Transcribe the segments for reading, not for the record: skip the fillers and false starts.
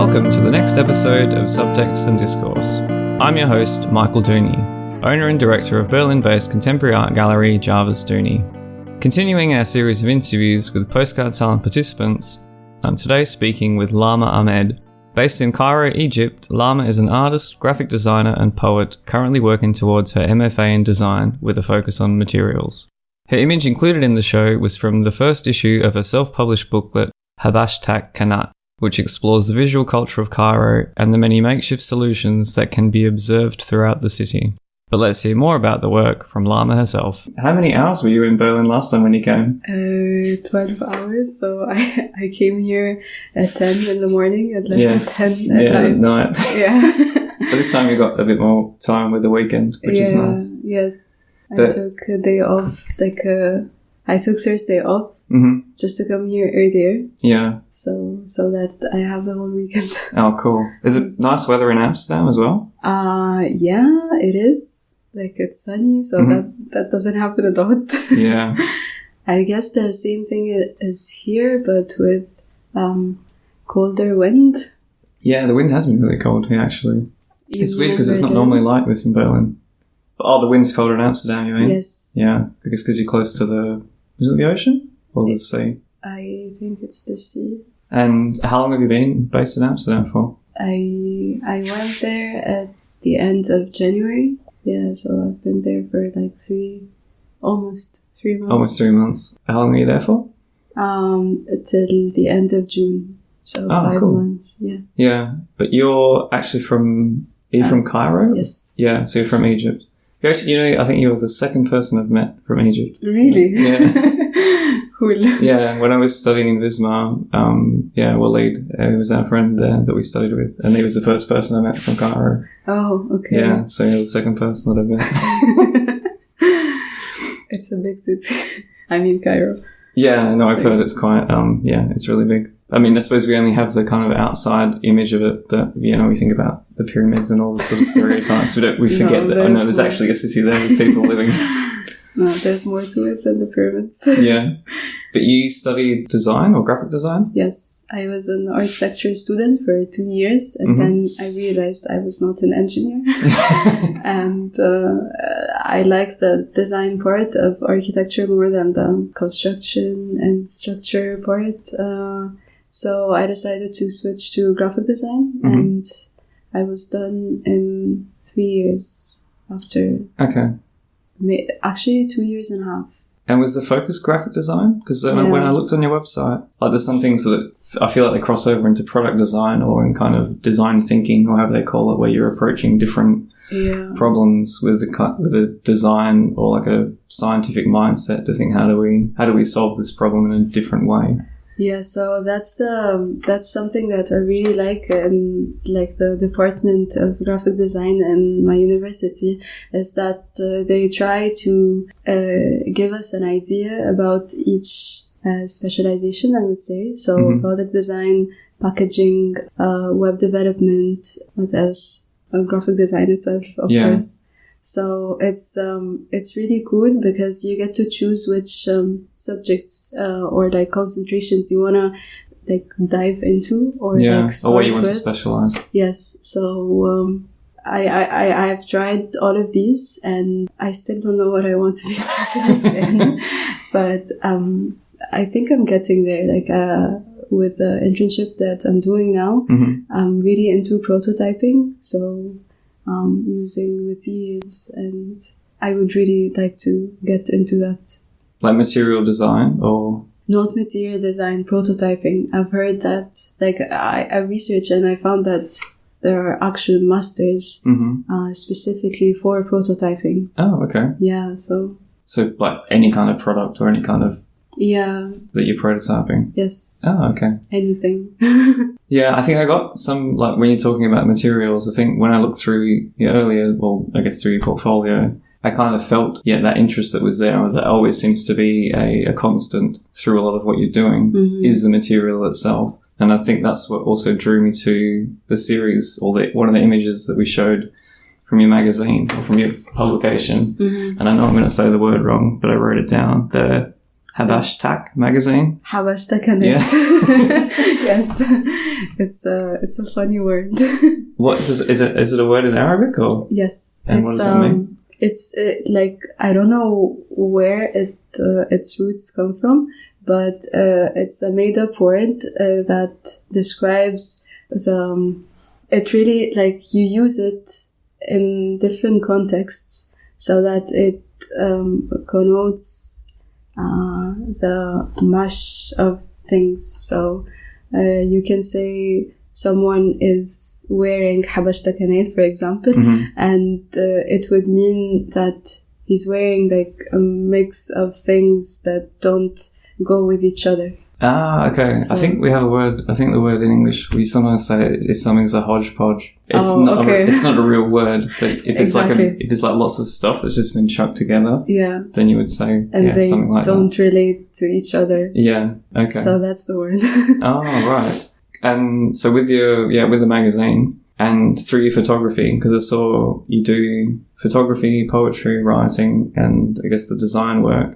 Welcome to the next episode of Subtext Discourse. I'm your host, Michael Dooney, owner and director of Berlin-based contemporary art gallery Jarvis Dooney. Continuing our series of interviews with Postcard Salon participants, I'm today speaking with Lama Ahmed. Based in Cairo, Egypt, Lama is an artist, graphic designer and poet currently working towards her MFA in design with a focus on materials. Her image included in the show was from the first issue of her self-published booklet, Habashtakanat, which explores the visual culture of Cairo and the many makeshift solutions that can be observed throughout the city. But let's hear more about the work from Lama herself. How many hours were you in Berlin last time when you came? 12 hours. So I came here at 10 in the morning and left at 10 at night. Yeah. But this time you got a bit more time with the weekend, which is nice. Yes. I took a day off, I took Thursday off just to come here earlier. Yeah. So that I have the whole weekend. Oh, cool. Is it nice weather in Amsterdam as well? Yeah, it is. It's sunny, so that doesn't happen a lot. Yeah. I guess the same thing is here, but with colder wind. Yeah, the wind has been really cold here, actually. It's weird because it's not normally like this in Berlin. Oh, the wind's colder in Amsterdam, you mean? Yes. Yeah, I guess because you're close to is it the ocean or the sea? I think it's the sea. And how long have you been based in Amsterdam for? I went there at the end of January. Yeah, so I've been there for almost 3 months. Almost 3 months. How long are you there for? Till the end of June. So 5 months, yeah. Yeah, but you're actually from Cairo? Yes. Yeah, so you're from Egypt. Actually, I think you're the second person I've met from Egypt. Really? Yeah. Cool. Yeah, when I was studying in Wismar, Waleed, was our friend there that we studied with, and he was the first person I met from Cairo. Oh, okay. Yeah, so you're the second person that I've met. It's a big city. I mean, Cairo. Yeah, no, I've heard it's quite, it's really big. I mean, I suppose we only have the kind of outside image of it that, we think about the pyramids and all the sort of stereotypes. We forget that, there's actually a city there with people living. No, there's more to it than the pyramids. Yeah. But you studied design or graphic design? Yes. I was an architecture student for 2 years and then I realized I was not an engineer. And I like the design part of architecture more than the construction and structure part. So I decided to switch to graphic design and I was done in 3 years after. Okay. Actually, 2 years and a half. And was the focus graphic design? Because when I looked on your website, there's some things that I feel like they cross over into product design or in kind of design thinking or however they call it, where you're approaching different problems with a design or like a scientific mindset to think how do we solve this problem in a different way. Yeah, so that's something that I really like in the department of graphic design in my university is that they try to give us an idea about each specialization, I would say. So product design, packaging, web development, what else? Graphic design itself, of course. So it's really cool because you get to choose which subjects or concentrations you wanna dive into or or where you want to specialize. Yes. So I've tried all of these and I still don't know what I want to be specialized in, but I think I'm getting there. With the internship that I'm doing now, I'm really into prototyping. So. Using materials, and I would really like to get into that. Like material design or? Not material design, prototyping. I've heard that, I researched and I found that there are actual masters specifically for prototyping. Oh, okay. Yeah, so like any kind of product or any kind of that you're prototyping? Yes. Oh, okay. Anything. Yeah, I think I got some, when you're talking about materials, I think when I looked through earlier, I guess through your portfolio, I kind of felt, that interest that was there, that always seems to be a constant through a lot of what you're doing, is the material itself. And I think that's what also drew me to the series, or one of the images that we showed from your magazine, or from your publication. And I know I'm going to say the word wrong, but I wrote it down, the Habashtak magazine? Habashtakanat. Yeah. Yes. It's a funny word. Is it a word in Arabic or? Yes. And what does it mean? It's like, I don't know where its roots come from, but it's a made up word that describes it really, like, you use it in different contexts so that it connotes the mash of things. So you can say someone is wearing Habashtakanat, for example, and it would mean that he's wearing like a mix of things that don't go with each other. Okay. So, I think we have a word. I think the word in English, we sometimes say if something's a hodgepodge. It's it's not a real word, but if it's if it's like lots of stuff that's just been chucked together, then you would say they something like that. Don't relate to each other. Yeah. Okay. So that's the word. Oh, right. And so with with the magazine and through your photography, because I saw you do photography, poetry, writing, and I guess the design work.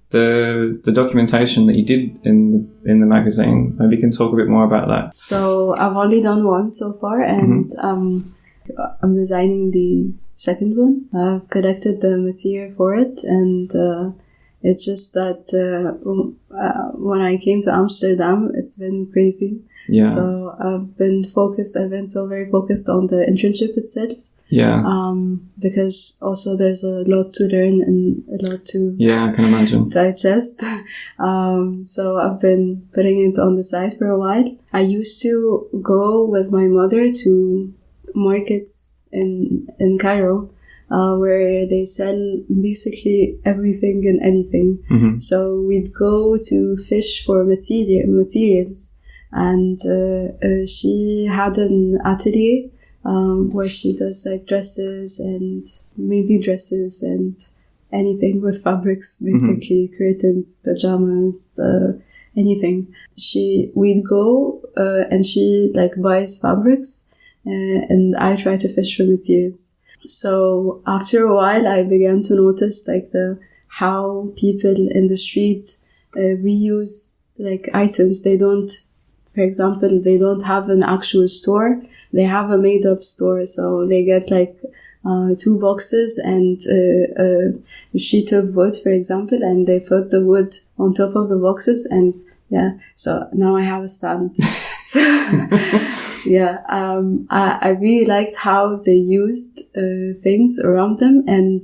The documentation that you did in the magazine, maybe you can talk a bit more about that. So I've only done one so far, and I'm designing the second one. I've collected the material for it, and it's just that when I came to Amsterdam, it's been crazy. Yeah. So I've been very focused on the internship itself. Yeah. Because also there's a lot to learn and a lot to I can imagine. digest. So I've been putting it on the side for a while. I used to go with my mother to markets in Cairo, where they sell basically everything and anything. So we'd go to fish for materials, and she had an atelier where she does like dresses and midi dresses and anything with fabrics, basically curtains, pajamas, anything. We'd go and she like buys fabrics and I try to fish for materials. So after a while, I began to notice like how people in the street reuse like items. For example, they don't have an actual store. They have a made-up store, so they get like 2 boxes and a sheet of wood, for example, and they put the wood on top of the boxes, and so now I have a stand. So, I really liked how they used things around them, and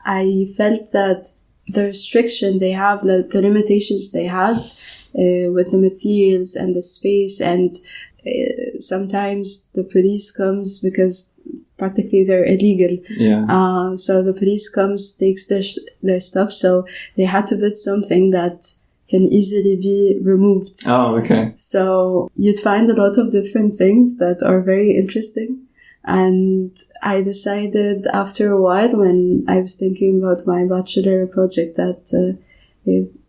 I felt that the restriction they have, like the limitations they had with the materials and the space, and sometimes the police comes because practically they're illegal. Yeah. So the police comes, takes their stuff. So they had to put something that can easily be removed. Oh, okay. So you'd find a lot of different things that are very interesting. And I decided after a while, when I was thinking about my bachelor project, that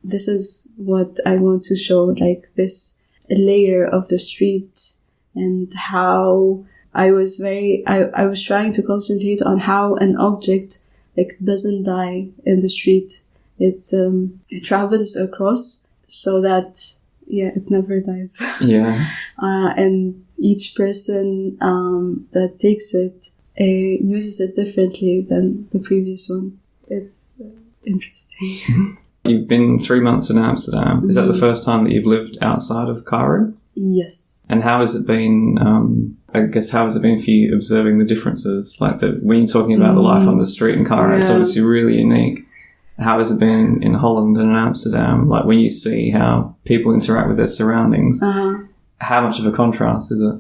this is what I want to show, like this layer of the street, and how I was trying to concentrate on how an object like doesn't die in the street. It travels across so that it never dies. Yeah. And each person that takes it uses it differently than the previous one. It's interesting. You've been 3 months in Amsterdam. Is that the first time that you've lived outside of Cairo? Yes. And how has it been, how has it been for you observing the differences? Like when you're talking about the life on the street in Cairo, it's obviously really unique. How has it been in Holland and in Amsterdam? Like when you see how people interact with their surroundings, how much of a contrast is it?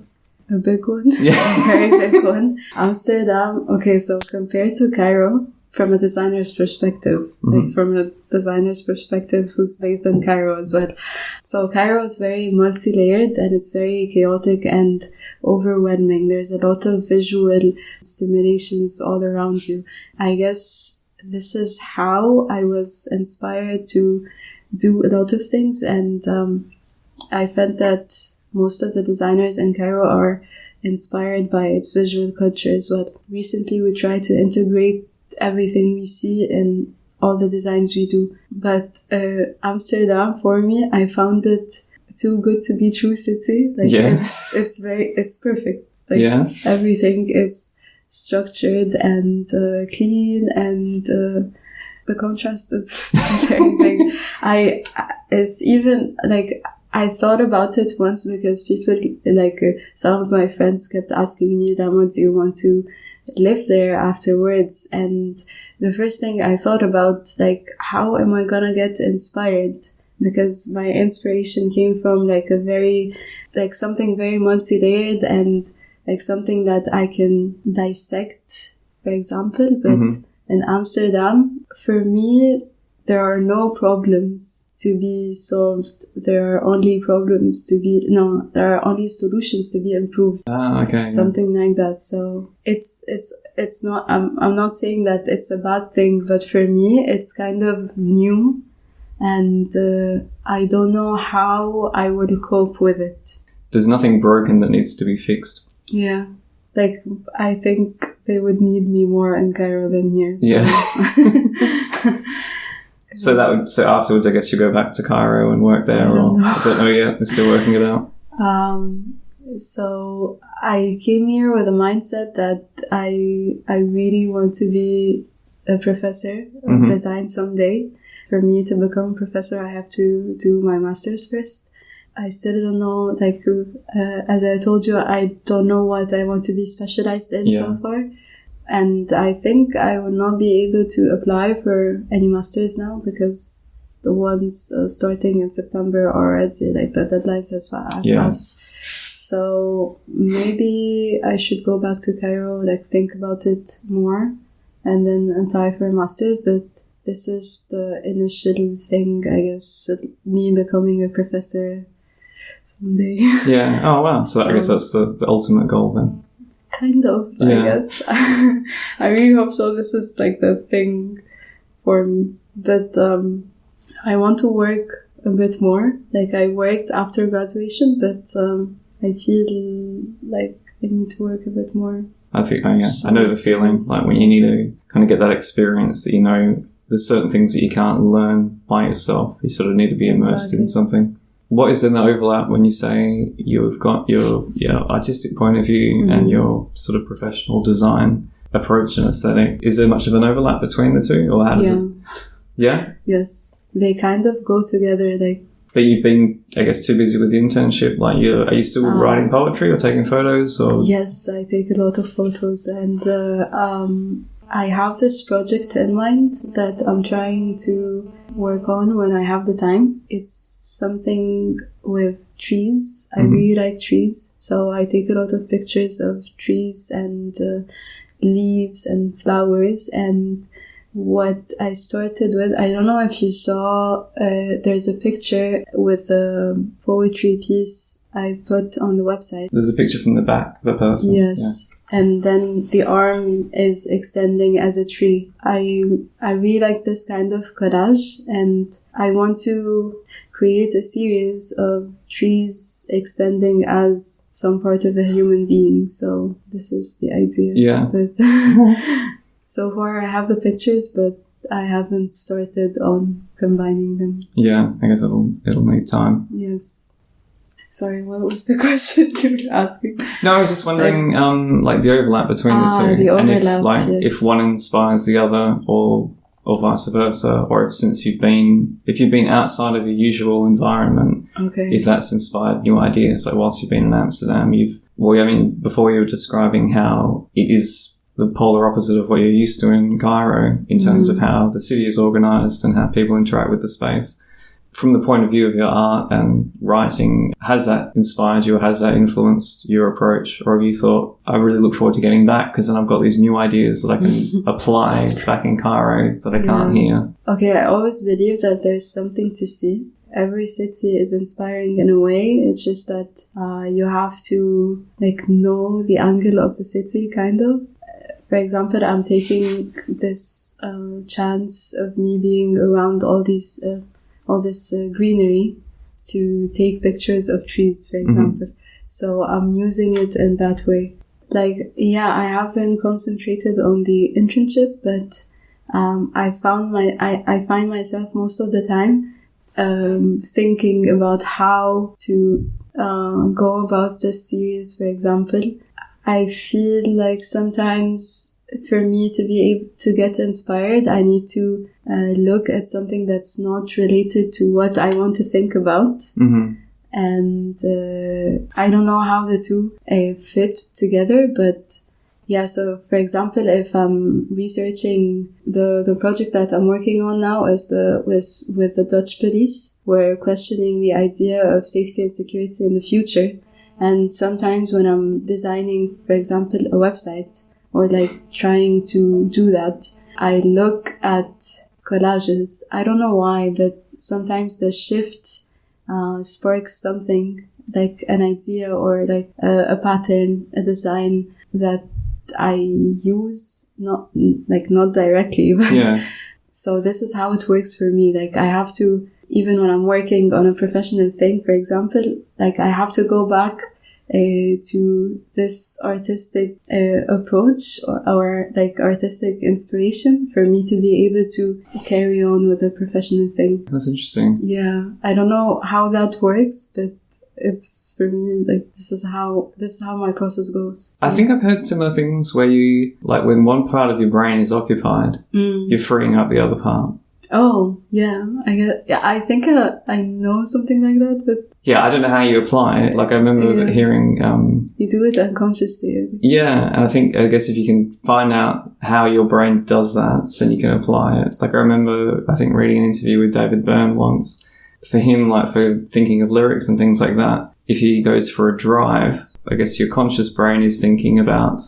A big one. Yeah. A very big one. Amsterdam, okay, so compared to Cairo, from a designer's perspective, like from a designer's perspective who's based in Cairo as well. So Cairo is very multi-layered and it's very chaotic and overwhelming. There's a lot of visual stimulations all around you. I guess this is how I was inspired to do a lot of things, and I felt that most of the designers in Cairo are inspired by its visual culture as well. Recently we try to integrate everything we see in all the designs we do. But Amsterdam, for me, I found it too good to be true city. Like it's perfect. Like everything is structured and clean, and the contrast is very big. It's even like, I thought about it once because people, like some of my friends kept asking me, Lama, do you want to live there afterwards? And the first thing I thought about, like, how am I gonna get inspired? Because my inspiration came from like something very multi-layered and like something that I can dissect, for example. But in Amsterdam, for me, there are no problems to be solved. There are only there are only solutions to be improved. Okay. Something like that. So it's not, I'm not saying that it's a bad thing, but for me, it's kind of new. And I don't know how I would cope with it. There's nothing broken that needs to be fixed. Yeah. Like, I think they would need me more in Cairo than here. So. Yeah. So afterwards, I guess you go back to Cairo and work there, I don't know yet. They're still working it out. So I came here with a mindset that I really want to be a professor of design someday. For me to become a professor, I have to do my master's first. I still don't know, like, as I told you, I don't know what I want to be specialized in so far. And I think I will not be able to apply for any masters now because the ones starting in September already, like, the deadlines has passed. So maybe I should go back to Cairo, like, think about it more and then apply for a master's. But this is the initial thing, I guess, me becoming a professor someday. Yeah. Oh, wow. So I guess that's the ultimate goal then. Kind of, I guess. I really hope so. This is like the thing for me. But I want to work a bit more. Like, I worked after graduation, but I feel like I need to work a bit more. I know the feeling, like when you need to kind of get that experience that, you know, there's certain things that you can't learn by yourself. You sort of need to be immersed in something. What is in the overlap when you say you've got your artistic point of view and your sort of professional design approach and aesthetic? Is there much of an overlap between the two, or how does it? Yeah? Yes. They kind of go together, like. But you've been, I guess, too busy with the internship. Like, are you still writing poetry or taking photos? Or? Yes, I take a lot of photos, and I have this project in mind that I'm trying to work on when I have the time. It's something with trees. I really like trees, so I take a lot of pictures of trees and leaves and flowers. And what I started with, I don't know if you saw, there's a picture with a poetry piece I put on the website. There's a picture from the back of a person. Yes. Yeah. And then the arm is extending as a tree. I really like this kind of collage, and I want to create a series of trees extending as some part of a human being. So this is the idea. Yeah. But so far I have the pictures, but I haven't started on combining them. Yeah, I guess it'll need time. Yes. Sorry, what was the question you were asking? No, I was just wondering, like the overlap between the two, the overlap, and if one inspires the other, or vice versa, or if you've been outside of your usual environment, if that's inspired new ideas. Like, whilst you've been in Amsterdam, before you were describing how it is the polar opposite of what you're used to in Cairo in terms of how the city is organized and how people interact with the space. From the point of view of your art and writing, has that inspired you, or has that influenced your approach? Or have you thought, I really look forward to getting back because then I've got these new ideas that I can apply back in Cairo that I can't here? Okay, I always believe that there's something to see. Every city is inspiring in a way. It's just that you have to know the angle of the city, kind of. For example, I'm taking this chance of me being around all this greenery to take pictures of trees, for example. So I'm using it in that way. I have been concentrated on the internship, but I find myself most of the time thinking about how to go about this series. For example, I feel like sometimes for me to be able to get inspired, I need to look at something that's not related to what I want to think about. Mm-hmm. And I don't know how the two fit together, but yeah, so for example, if I'm researching the project that I'm working on now is with the Dutch police, we're questioning the idea of safety and security in the future. And sometimes when I'm designing, for example, a website or like trying to do that, I look at collages. I don't know why, but sometimes the shift sparks something like an idea or like a pattern, a design that I use, not directly, but yeah. So this is how it works for me. Like I have to, even when I'm working on a professional thing, for example, like I have to go back to this artistic approach or like artistic inspiration for me to be able to carry on with a professional thing. That's interesting. Yeah, I don't know how that works, but it's for me like this is how my process goes. I think I've heard similar things where you, like when one part of your brain is occupied, you're freeing up the other part. Oh, yeah. I think I know something like that, but yeah, I don't know how you apply it. Like I remember hearing you do it unconsciously. Yeah, and I guess if you can find out how your brain does that, then you can apply it. Like I remember reading an interview with David Byrne once. For him, like for thinking of lyrics and things like that, if he goes for a drive, I guess your conscious brain is thinking about,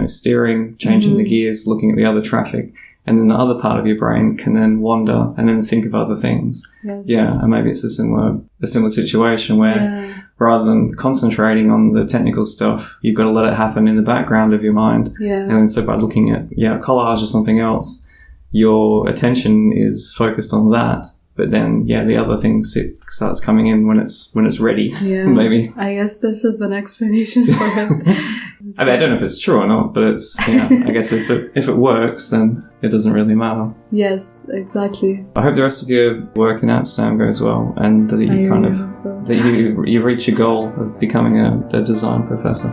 steering, changing the gears, looking at the other traffic. And then the other part of your brain can then wander and then think of other things. Yes. Yeah, and maybe it's a similar situation where rather than concentrating on the technical stuff, you've got to let it happen in the background of your mind. Yeah. And then so by looking at, collage or something else, your attention is focused on that. But then, the other thing starts coming in when it's ready. Yeah. Maybe. I guess this is an explanation for it. I don't know if it's true or not, but it's, I guess if it works, then it doesn't really matter. Yes, exactly. I hope the rest of your work in Amsterdam goes well and that you that you reach your goal of becoming a design professor.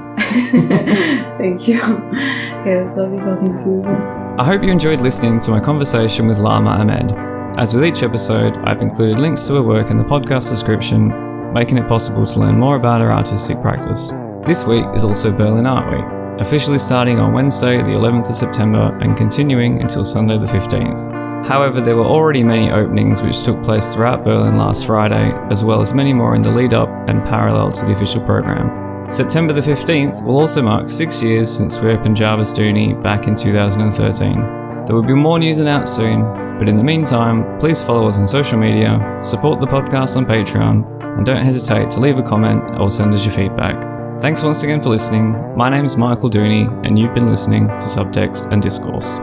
Thank you. Yeah, it was lovely talking to you. I hope you enjoyed listening to my conversation with Lama Ahmed. As with each episode, I've included links to her work in the podcast description, making it possible to learn more about her artistic practice. This week is also Berlin Art Week, officially starting on Wednesday the 11th of September and continuing until Sunday the 15th. However, there were already many openings which took place throughout Berlin last Friday, as well as many more in the lead up and parallel to the official program. September the 15th will also mark 6 years since we opened Jarvis Dooney back in 2013. There will be more news announced soon, but in the meantime, please follow us on social media, support the podcast on Patreon, and don't hesitate to leave a comment or send us your feedback. Thanks once again for listening. My name is Michael Dooney, and you've been listening to Subtext and Discourse.